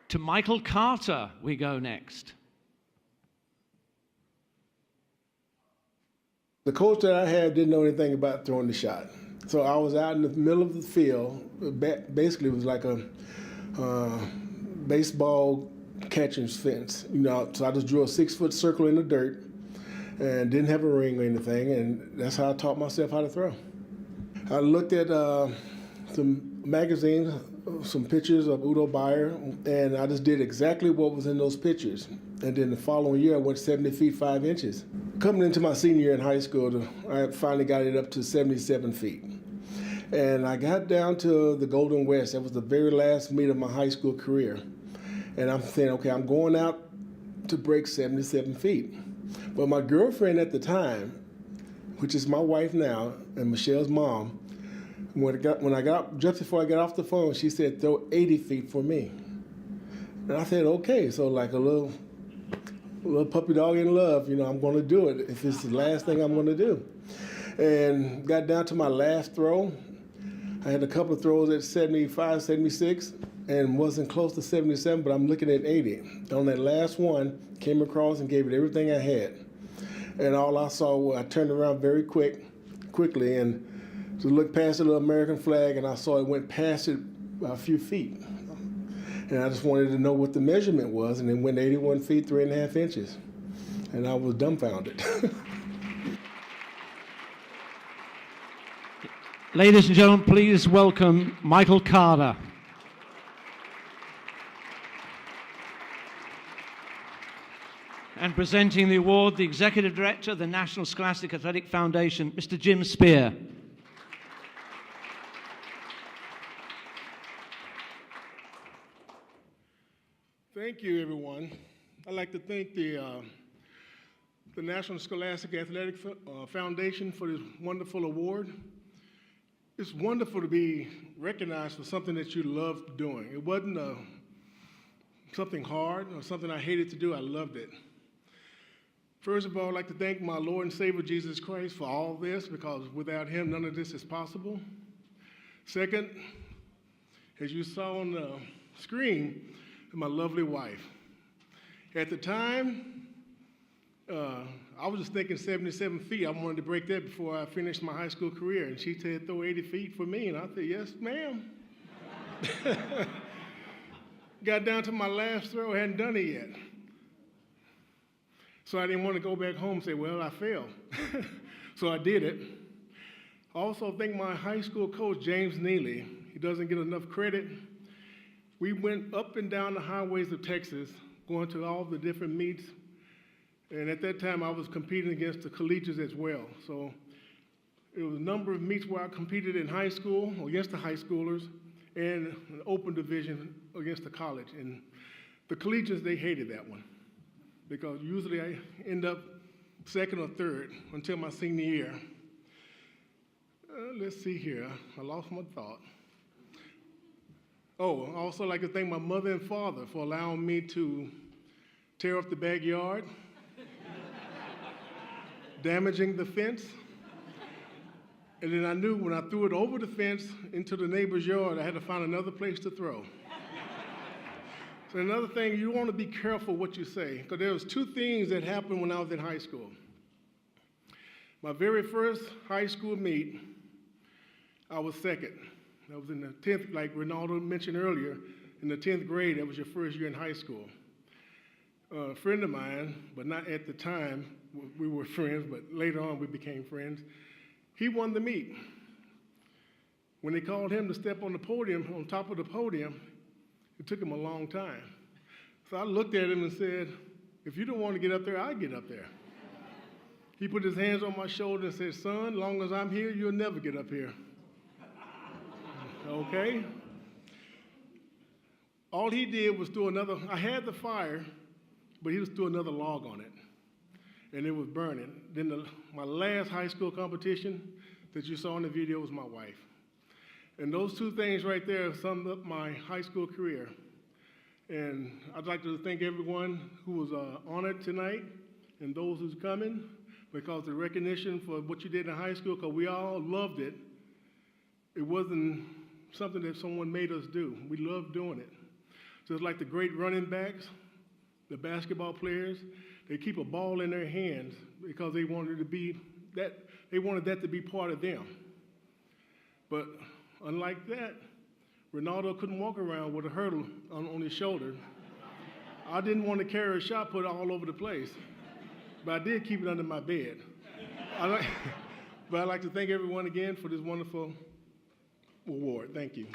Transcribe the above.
To Michael Carter we go next. The coach that I had didn't know anything about throwing the shot. So I was out in the middle of the field. Basically, it was like a baseball catching fence. So I just drew a 6-foot circle in the dirt and didn't have a ring or anything, and that's how I taught myself how to throw. I looked at some magazines, some pictures of Udo Bayer, and I just did exactly what was in those pictures. And then the following year, I went 70 feet 5 inches. Coming into my senior year in high school, I finally got it up to 77 feet. And I got down to the Golden West. That was the very last meet of my high school career. And I'm saying, okay, I'm going out to break 77 feet. But my girlfriend at the time, which is my wife now, and Michelle's mom, just before I got off the phone, she said, throw 80 feet for me. And I said, okay. So like a little puppy dog in love, I'm going to do it if it's the last thing I'm going to do. And got down to my last throw. I had a couple of throws at 75, 76, and wasn't close to 77, but I'm looking at 80. On that last one, came across and gave it everything I had. And all I saw, I turned around very quickly, and to look past the little American flag, and I saw it went past it by a few feet. And I just wanted to know what the measurement was, and it went 81 feet, 3.5 inches. And I was dumbfounded. Ladies and gentlemen, please welcome Michael Carter. And presenting the award, the Executive Director of the National Scholastic Athletic Foundation, Mr. Jim Spear. Thank you, everyone. I'd like to thank the National Scholastic Athletic Foundation for this wonderful award. It's wonderful to be recognized for something that you love doing. It wasn't something hard or something I hated to do. I loved it. First of all, I'd like to thank my Lord and Savior Jesus Christ for all this, because without him, none of this is possible. Second, as you saw on the screen, my lovely wife. At the time, I was just thinking 77 feet. I wanted to break that before I finished my high school career. And she said, throw 80 feet for me. And I said, yes, ma'am. Got down to my last throw, hadn't done it yet. So I didn't want to go back home and say, well, I failed. So I did it. I also thank my high school coach, James Neely. He doesn't get enough credit. We went up and down the highways of Texas, going to all the different meets. And at that time, I was competing against the collegiates as well. So it was a number of meets where I competed in high school, or against the high schoolers, and an open division against the college. And the collegiates, they hated that one, because usually I end up second or third until my senior year. Let's see here. I lost my thought. Oh, I also like to thank my mother and father for allowing me to tear up the backyard, damaging the fence. And then I knew when I threw it over the fence into the neighbor's yard, I had to find another place to throw. So another thing, you want to be careful what you say, because there was two things that happened when I was in high school. My very first high school meet, I was second. That was in the 10th, like Ronaldo mentioned earlier, in the 10th grade. That was your first year in high school. A friend of mine, but not at the time, we were friends, but later on we became friends. He won the meet. When they called him to step on the podium, on top of the podium, it took him a long time. So I looked at him and said, if you don't want to get up there, I'll get up there. He put his hands on my shoulder and said, son, as long as I'm here, you'll never get up here. Okay? All he did was throw another, I had the fire, but he just threw another log on it, and it was burning. Then my last high school competition that you saw in the video was my wife. And those two things right there summed up my high school career. And I'd like to thank everyone who was on it tonight and those who's coming, because the recognition for what you did in high school, because we all loved it. It wasn't something that someone made us do. We loved doing it. Just like the great running backs, the basketball players, they keep a ball in their hands because they wanted that to be part of them. But unlike that, Ronaldo couldn't walk around with a hurdle on his shoulder. I didn't want to carry a shot put all over the place, but I did keep it under my bed. But I'd like to thank everyone again for this wonderful award. Thank you.